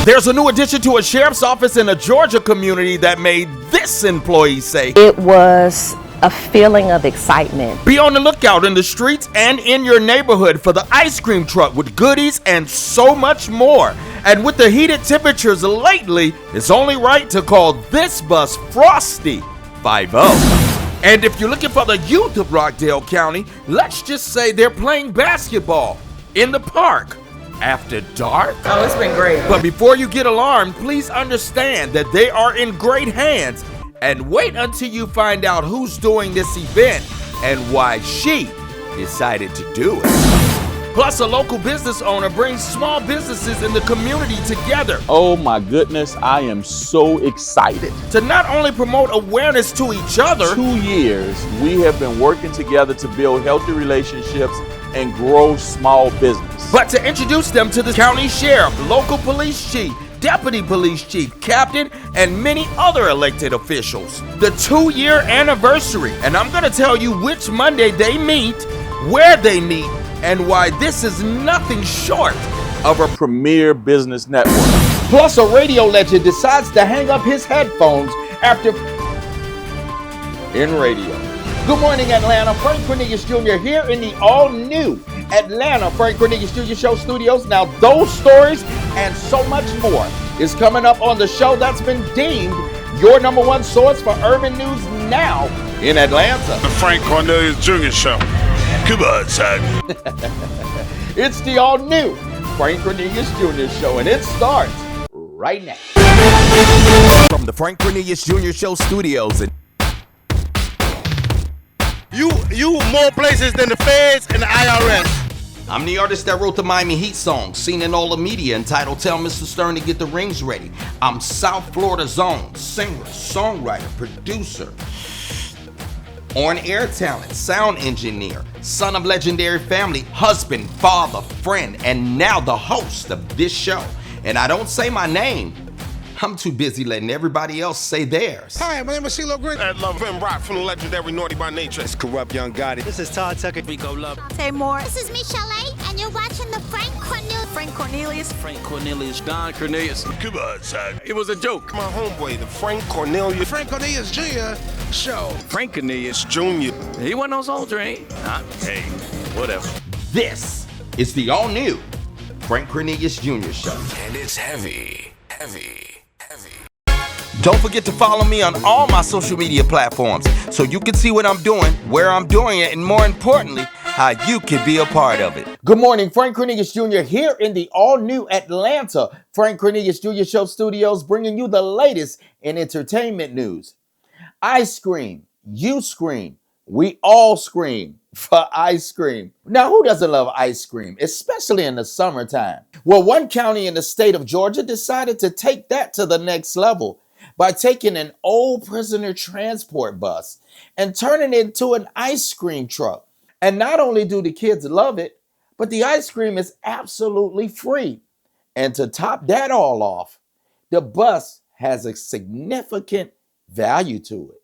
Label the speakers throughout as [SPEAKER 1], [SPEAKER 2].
[SPEAKER 1] There's a new addition to a sheriff's office in a Georgia community that made this employee say,
[SPEAKER 2] "It was a feeling of excitement."
[SPEAKER 1] Be on the lookout in the streets and in your neighborhood for the ice cream truck with goodies and so much more. And with the heated temperatures lately, it's only right to call this bus Frosty 50. And if you're looking for the youth of Rockdale County, let's just say they're playing basketball in the park after dark.
[SPEAKER 3] Oh, it's been great.
[SPEAKER 1] But before you get alarmed, please understand that they are in great hands. And wait until you find out who's doing this event and why she decided to do it. Plus, a local business owner brings small businesses in the community together.
[SPEAKER 4] Oh my goodness, I am so excited.
[SPEAKER 1] To not only promote awareness to each other.
[SPEAKER 4] 2 years, we have been working together to build healthy relationships and grow small business.
[SPEAKER 1] But to introduce them to the county sheriff, local police chief, deputy police chief, captain, and many other elected officials. The 2-year anniversary, and I'm gonna tell you which Monday they meet, where they meet, and why this is nothing short of a
[SPEAKER 4] premier business network.
[SPEAKER 1] Plus, a radio legend decides to hang up his headphones after in radio. Good morning, Atlanta. Frank Cornelius Jr. here in the all-new Atlanta Frank Cornelius Jr. Show studios. Now, those stories and so much more is coming up on the show that's been deemed your #1 source for urban news now in Atlanta.
[SPEAKER 5] The Frank Cornelius Jr. Show. Come on, son.
[SPEAKER 1] It's the all-new Frank Cornelius Jr. Show, and it starts right now. From the Frank Cornelius Jr. Show studios.
[SPEAKER 5] You more places than the feds and the IRS.
[SPEAKER 1] I'm the artist that wrote the Miami Heat song, seen in all the media, entitled Tell Mr. Stern to Get the Rings Ready. I'm South Florida's own singer, songwriter, producer, on-air talent, sound engineer, son of legendary family, husband, father, friend, and now the host of this show. And I don't say my name. I'm too busy letting everybody else say theirs.
[SPEAKER 5] Hi, my name is CeeLo Green. I love him rock from the legendary Naughty by Nature.
[SPEAKER 6] It's Corrupt Young Gotti.
[SPEAKER 7] This is Todd Tucker. Rico Love.
[SPEAKER 8] Say more. This is Michelle A. And you're watching the Frank Cornelius.
[SPEAKER 7] Frank Cornelius. Don Cornelius.
[SPEAKER 5] Come on, son.
[SPEAKER 7] It was a joke.
[SPEAKER 5] My homeboy, the Frank Cornelius Jr. Show.
[SPEAKER 7] Frank Cornelius
[SPEAKER 5] Jr.
[SPEAKER 7] He wasn't no soldier, ain't he? Hey, whatever.
[SPEAKER 1] This is the all-new Frank Cornelius Jr. Show.
[SPEAKER 6] And it's heavy.
[SPEAKER 1] Don't forget to follow me on all my social media platforms so you can see what I'm doing, where I'm doing it, and more importantly, how you can be a part of it. Good morning, Frank Cornelius Jr. here in the all-new Atlanta Frank Cornelius Jr. Show studios, bringing you the latest in entertainment news. I scream, you scream, we all scream for ice cream. Now, who doesn't love ice cream, especially in the summertime? Well, one county in the state of Georgia decided to take that to the next level by taking an old prisoner transport bus and turning it into an ice cream truck. And not only do the kids love it, but the ice cream is absolutely free. And to top that all off, the bus has a significant value to it.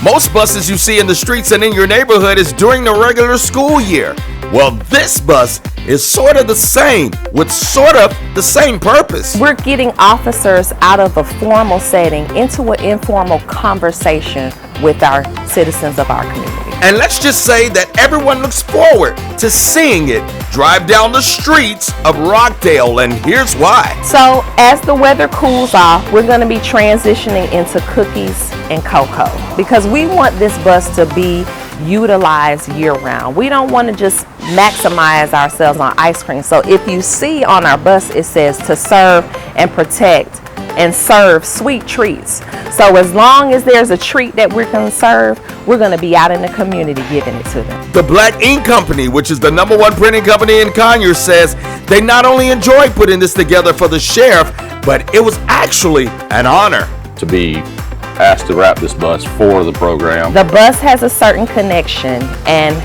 [SPEAKER 1] Most buses you see in the streets and in your neighborhood is during the regular school year. Well, this bus is sort of the same, with sort of the same purpose.
[SPEAKER 2] We're getting officers out of a formal setting into an informal conversation with our citizens of our community.
[SPEAKER 1] And let's just say that everyone looks forward to seeing it drive down the streets of Rockdale, and here's why.
[SPEAKER 2] So as the weather cools off, we're going to be transitioning into cookies and cocoa because we want this bus to be utilized year-round. We don't want to just maximize ourselves on ice cream. So if you see on our bus, it says to serve and protect and serve sweet treats. So as long as there's a treat that we're going to serve, we're going to be out in the community giving it to them.
[SPEAKER 1] The Black Ink Company, which is the #1 printing company in Conyers, says they not only enjoy putting this together for the sheriff, but it was actually an honor
[SPEAKER 4] To be asked to wrap this bus for the program.
[SPEAKER 2] The bus has a certain connection and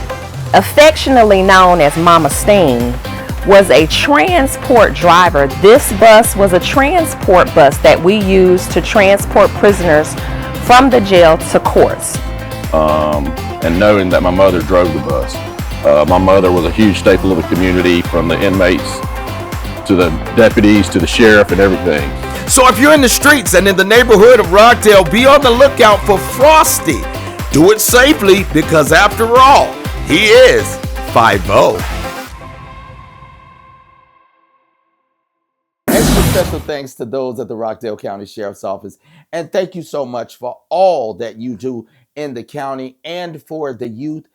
[SPEAKER 2] affectionately known as Mama Steen was a transport driver. This bus was a transport bus that we used to transport prisoners from the jail to courts.
[SPEAKER 3] And knowing that my mother drove the bus. My mother was a huge staple of the community, from the inmates to the deputies to the sheriff and everything.
[SPEAKER 1] So if you're in the streets and in the neighborhood of Rockdale, be on the lookout for Frosty. Do it safely, because after all, he is 5-0. Extra special thanks to those at the Rockdale County Sheriff's Office, and thank you so much for all that you do in the county and for the youth.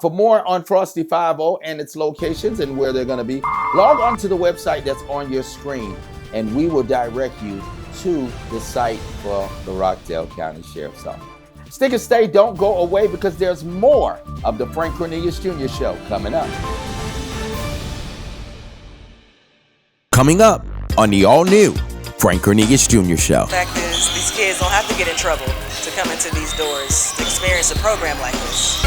[SPEAKER 1] For more on Frosty 5-0 and its locations and where they're going to be, log on to the website that's on your screen, and we will direct you to the site for the Rockdale County Sheriff's Office. Stick and stay, don't go away, because there's more of the Frank Cornelius Jr. Show coming up. Coming up on the all-new Frank Cornelius Jr. Show.
[SPEAKER 9] The fact is, these kids don't have to get in trouble to come into these doors to experience a program like this.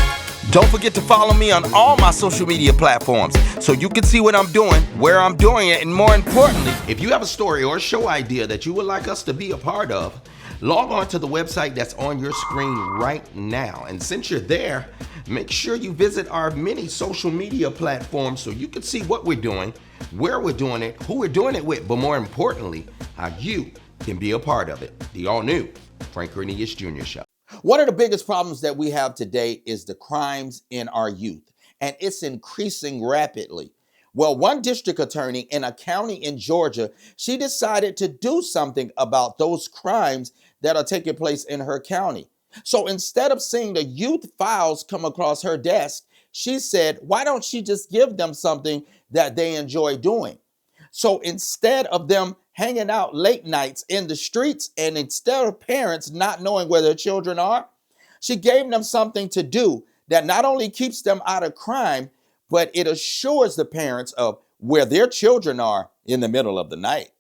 [SPEAKER 1] Don't forget to follow me on all my social media platforms so you can see what I'm doing, where I'm doing it, and more importantly, if you have a story or a show idea that you would like us to be a part of, log on to the website that's on your screen right now. And since you're there, make sure you visit our many social media platforms so you can see what we're doing, where we're doing it, who we're doing it with, but more importantly, how you can be a part of it. The all-new Frank Cornelius Jr. Show. One of the biggest problems that we have today is the crimes in our youth, and it's increasing rapidly. Well, one district attorney in a county in Georgia, she decided to do something about those crimes that are taking place in her county. So instead of seeing the youth files come across her desk, she said, why don't she just give them something that they enjoy doing? So instead of them hanging out late nights in the streets, and instead of parents not knowing where their children are, she gave them something to do that not only keeps them out of crime, but it assures the parents of where their children are in the middle of the night.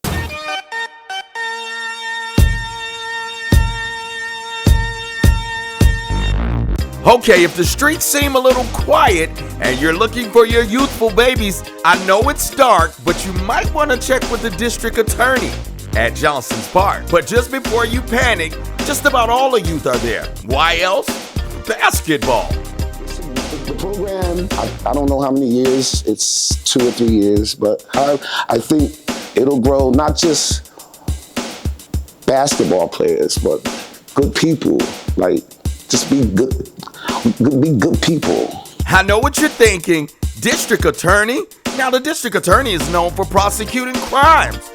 [SPEAKER 1] Okay, if the streets seem a little quiet and you're looking for your youthful babies, I know it's dark, but you might want to check with the district attorney at Johnson's Park. But just before you panic, just about all the youth are there. Why else? Basketball.
[SPEAKER 10] The program, I don't know how many years, it's 2 or 3 years, but I think it'll grow not just basketball players, but good people, like just be good people.
[SPEAKER 1] I know what you're thinking, district attorney? Now the district attorney is known for prosecuting crimes.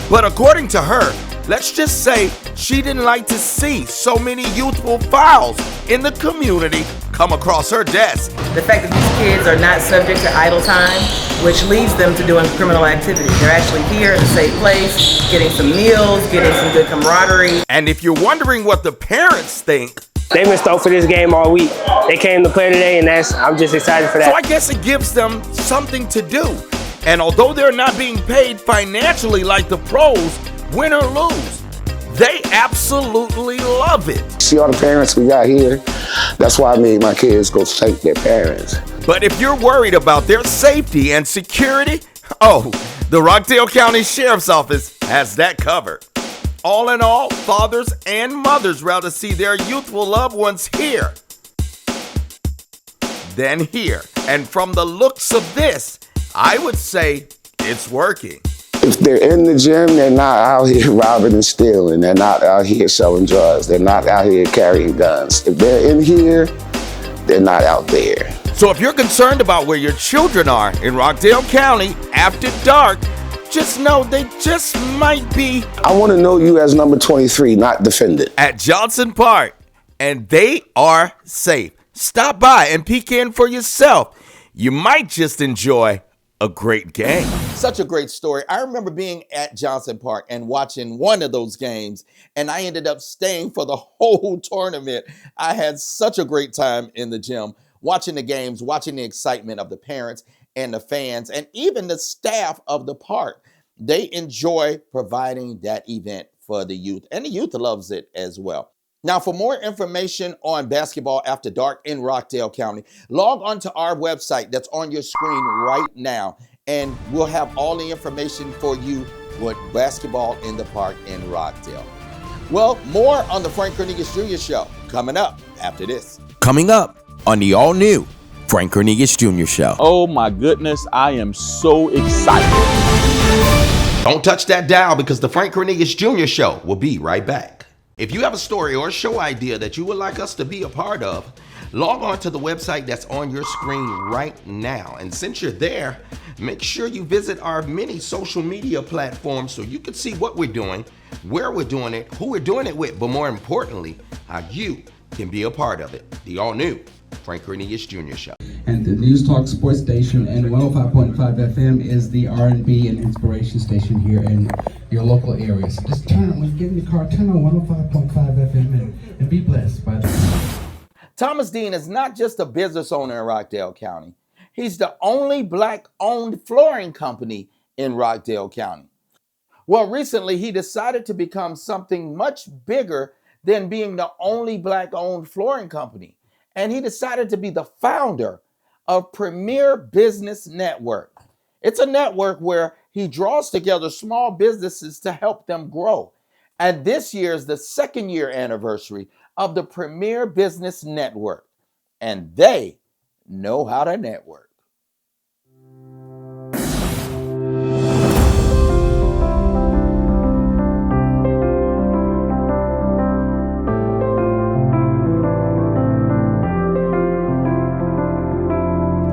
[SPEAKER 1] But according to her, let's just say she didn't like to see so many youthful files in the community come across her desk.
[SPEAKER 9] The fact that these kids are not subject to idle time, which leads them to doing criminal activity. They're actually here in a safe place, getting some meals, getting some good camaraderie.
[SPEAKER 1] And if you're wondering what the parents think,
[SPEAKER 11] they've been stoked for this game all week. They came to play today, and I'm just excited for that.
[SPEAKER 1] So I guess it gives them something to do. And although they're not being paid financially like the pros, win or lose, they absolutely love it.
[SPEAKER 10] See all the parents we got here? That's why I made my kids go thank their parents.
[SPEAKER 1] But if you're worried about their safety and security, oh, the Rockdale County Sheriff's Office has that covered. All in all, fathers and mothers rather see their youthful loved ones here than here. And from the looks of this, I would say it's working.
[SPEAKER 10] If they're in the gym, they're not out here robbing and stealing. They're not out here selling drugs. They're not out here carrying guns. If they're in here, they're not out there.
[SPEAKER 1] So if you're concerned about where your children are in Rockdale County after dark, just know they just might be.
[SPEAKER 10] I want to know you as number 23, not defendant.
[SPEAKER 1] At Johnson Park, and they are safe. Stop by and peek in for yourself. You might just enjoy a great game. Such a great story. I remember being at Johnson Park and watching one of those games, and I ended up staying for the whole tournament. I had such a great time in the gym, watching the games, watching the excitement of the parents and the fans, and even the staff of the park. They enjoy providing that event for the youth, and the youth loves it as well. Now, for more information on basketball after dark in Rockdale County, log on to our website that's on your screen right now, and we'll have all the information for you with basketball in the park in Rockdale. Well, more on the Frank Cornelius Jr. Show coming up after this. Coming up on the all-new Frank Cornelius Jr. Show.
[SPEAKER 4] Oh my goodness, I am so excited.
[SPEAKER 1] Don't touch that dial because the Frank Cornelius Jr. Show will be right back. If you have a story or a show idea that you would like us to be a part of, log on to the website that's on your screen right now. And since you're there, make sure you visit our many social media platforms so you can see what we're doing, where we're doing it, who we're doing it with, but more importantly, how you can be a part of it. The all-new Frank Cornelius Jr. Show.
[SPEAKER 12] And the News Talk Sports Station and 105.5 FM is the R&B and inspiration station here in your local area. So just turn on, when you get in the car, turn on 105.5 FM and be blessed by that.
[SPEAKER 1] Thomas Dean is not just a business owner in Rockdale County. He's the only Black-owned flooring company in Rockdale County. Well, recently he decided to become something much bigger than being the only Black-owned flooring company. And he decided to be the founder of Premier Business Network. It's a network where he draws together small businesses to help them grow. And this year is the second year anniversary of the Premier Business Network. And they know how to network.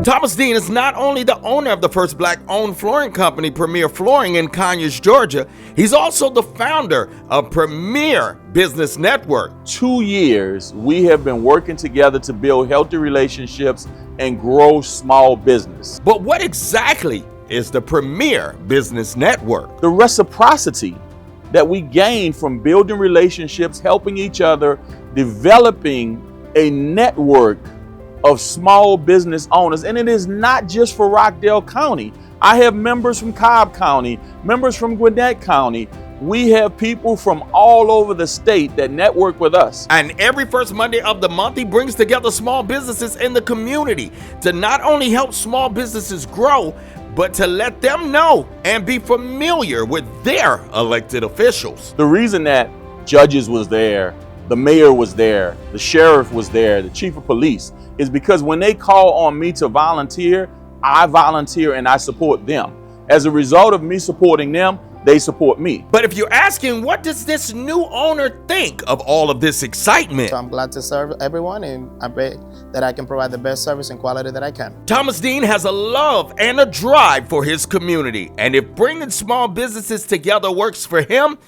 [SPEAKER 1] Thomas Dean is not only the owner of the first Black-owned flooring company, Premier Flooring in Conyers, Georgia, he's also the founder of Premier Business Network.
[SPEAKER 4] 2 years, we have been working together to build healthy relationships and grow small business.
[SPEAKER 1] But what exactly is the Premier Business Network?
[SPEAKER 4] The reciprocity that we gain from building relationships, helping each other, developing a network of small business owners. And it is not just for Rockdale County. I have members from Cobb County, members from Gwinnett County. We have people from all over the state that network with us.
[SPEAKER 1] And every first Monday of the month, he brings together small businesses in the community to not only help small businesses grow, but to let them know and be familiar with their elected officials.
[SPEAKER 4] The reason that judges was there, the mayor was there, the sheriff was there, the chief of police, is because when they call on me to volunteer, I volunteer and I support them. As a result of me supporting them, they support me.
[SPEAKER 1] But if you're asking, what does this new owner think of all of this excitement?
[SPEAKER 13] So I'm glad to serve everyone, and I pray that I can provide the best service and quality that I can.
[SPEAKER 1] Now Dean has a love and a drive for his community. And if bringing small businesses together works for him,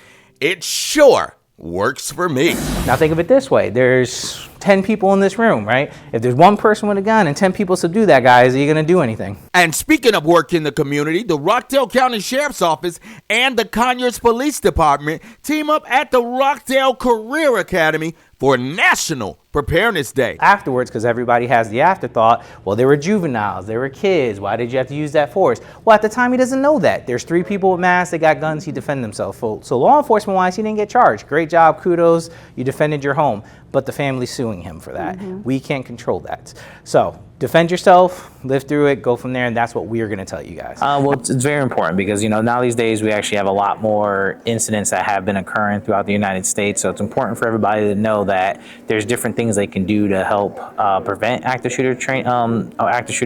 [SPEAKER 1] it sure works for me.
[SPEAKER 14] Now think of it this way. There's 10 people in this room, right? If there's one person with a gun and 10 people subdue that guy, is he going to do anything?
[SPEAKER 1] And speaking of work in the community, the Rockdale County Sheriff's Office and the Conyers Police Department team up at the Rockdale Career Academy for National Preparedness Day.
[SPEAKER 14] Afterwards, because everybody has the afterthought, well, they were juveniles, they were kids, why did you have to use that force? Well, at the time, he doesn't know that. There's 3 people with masks, they got guns, he defended himself. So law enforcement-wise, he didn't get charged. Great job, kudos, you defended your home. But the family's suing him for that. We can't control that. So defend yourself, live through it, go from there, and that's what we're going to tell you guys.
[SPEAKER 15] Well, it's very important because, you know, now these days we actually have a lot more incidents that have been occurring throughout the United States. So it's important for everybody to know that there's different things they can do to help prevent active shooter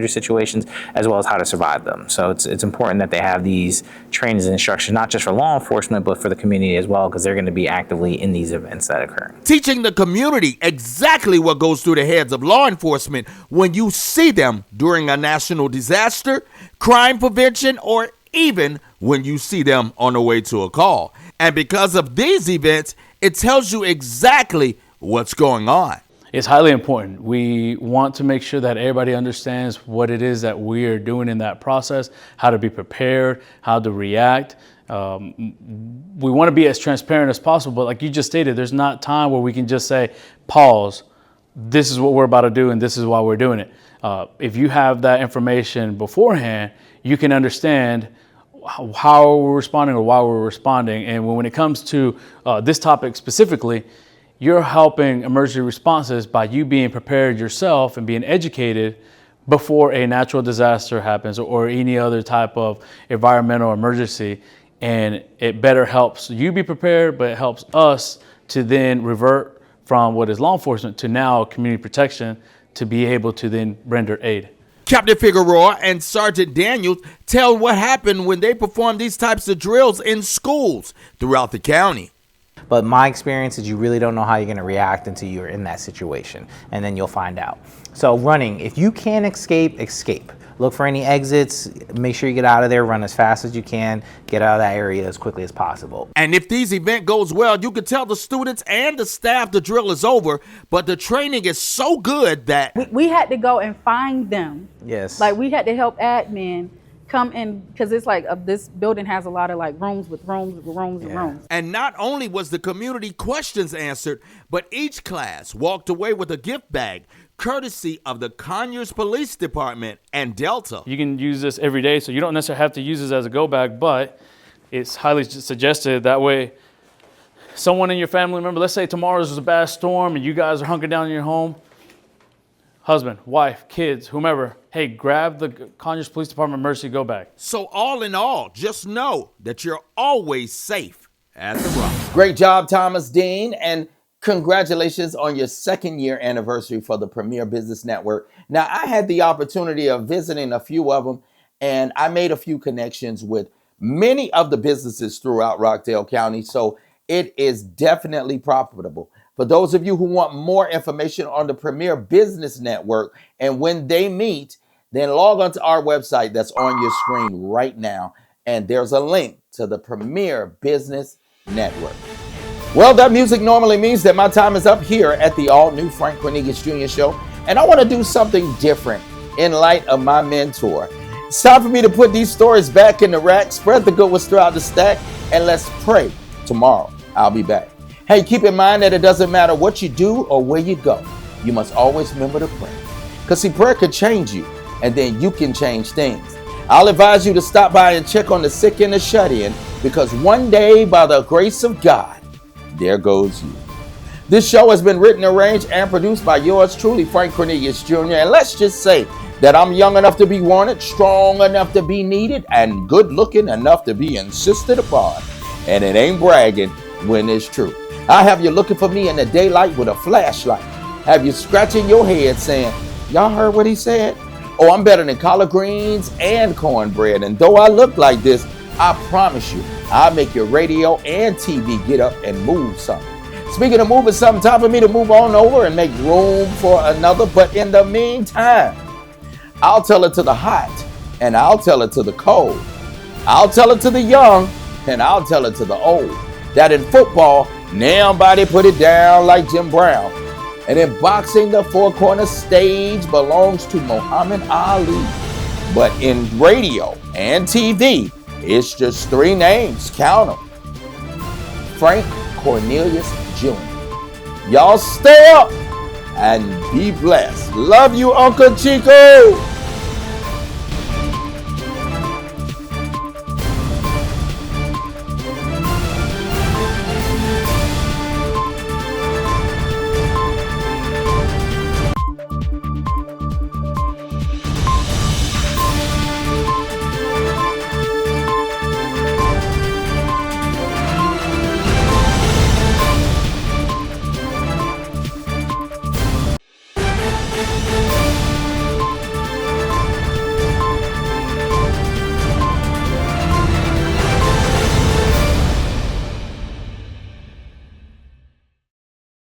[SPEAKER 15] situations, as well as how to survive them. So it's important that they have these trainings and instructions, not just for law enforcement, but for the community as well, because they're going to be actively in these events that occur.
[SPEAKER 1] Teaching the community exactly what goes through the heads of law enforcement when you see them during a national disaster, crime prevention, or even when you see them on the way to a call. And because of these events, it tells you exactly what's going on.
[SPEAKER 16] It's highly important. We want to make sure that everybody understands what it is that we are doing in that process, how to be prepared, how to react. We want to be as transparent as possible, but like you just stated, there's not time where we can just say, pause, this is what we're about to do and this is why we're doing it. If you have that information beforehand, you can understand how we're responding or why we're responding. And when it comes to this topic specifically, you're helping emergency responses by you being prepared yourself and being educated before a natural disaster happens or any other type of environmental emergency. And it better helps you be prepared, but it helps us to then revert from what is law enforcement to now community protection to be able to then render aid.
[SPEAKER 1] Captain Figueroa and Sergeant Daniels tell what happened when they perform these types of drills in schools throughout the county.
[SPEAKER 14] But my experience is you really don't know how you're going to react until you're in that situation, and then you'll find out. So running, if you can escape, escape. Look for any exits, make sure you get out of there, run as fast as you can, get out of that area as quickly as possible.
[SPEAKER 1] And if these event goes well, you can tell the students and the staff the drill is over, but the training is so good that
[SPEAKER 17] we had to go and find them.
[SPEAKER 14] Yes.
[SPEAKER 17] Like we had to help admin come in, because it's like this building has a lot of like rooms with rooms with rooms and rooms.
[SPEAKER 1] And not only was the community questions answered, but each class walked away with a gift bag, courtesy of the Conyers Police Department and Delta.
[SPEAKER 16] You can use this every day, so you don't necessarily have to use this as a go bag, but it's highly suggested. That way, someone in your family member, let's say tomorrow's a bad storm and you guys are hunkered down in your home, husband, wife, kids, whomever, hey, grab the Conyers Police Department emergency go bag.
[SPEAKER 1] So all in all, just know that you're always safe at the Rock. Great job, Thomas Dean, and congratulations on your 2nd year anniversary for the Premier Business Network. Now, I had the opportunity of visiting a few of them, and I made a few connections with many of the businesses throughout Rockdale County, so it is definitely profitable. For those of you who want more information on the Premier Business Network and when they meet, then log on to our website that's on your screen right now, and there's a link to the Premier Business Network. Well, that music normally means that my time is up here at the all-new Frank Cornelius Jr. Show, and I want to do something different in light of my mentor. It's time for me to put these stories back in the rack, spread the good ones throughout the stack, and let's pray tomorrow. I'll be back. Hey, keep in mind that it doesn't matter what you do or where you go. You must always remember to pray. Because see, prayer could change you, and then you can change things. I'll advise you to stop by and check on the sick and the shut-in, because one day, by the grace of God, there goes you. This show has been written, arranged, and produced by yours truly, Frank Cornelius Jr. And let's just say that I'm young enough to be wanted, strong enough to be needed, and good-looking enough to be insisted upon. And it ain't bragging when it's true. I have you looking for me in the daylight with a flashlight. Have you scratching your head saying, y'all heard what he said? Oh, I'm better than collard greens and cornbread. And though I look like this, I promise you, I'll make your radio and TV get up and move something. Speaking of moving something, time for me to move on over and make room for another. But in the meantime, I'll tell it to the hot and I'll tell it to the cold. I'll tell it to the young and I'll tell it to the old. That in football, nobody put it down like Jim Brown. And in boxing, the four-corner stage belongs to Muhammad Ali. But in radio and TV, it's just 3 names. Count them. Frank Cornelius Jr. Y'all stay up and be blessed. Love you, Uncle Chico.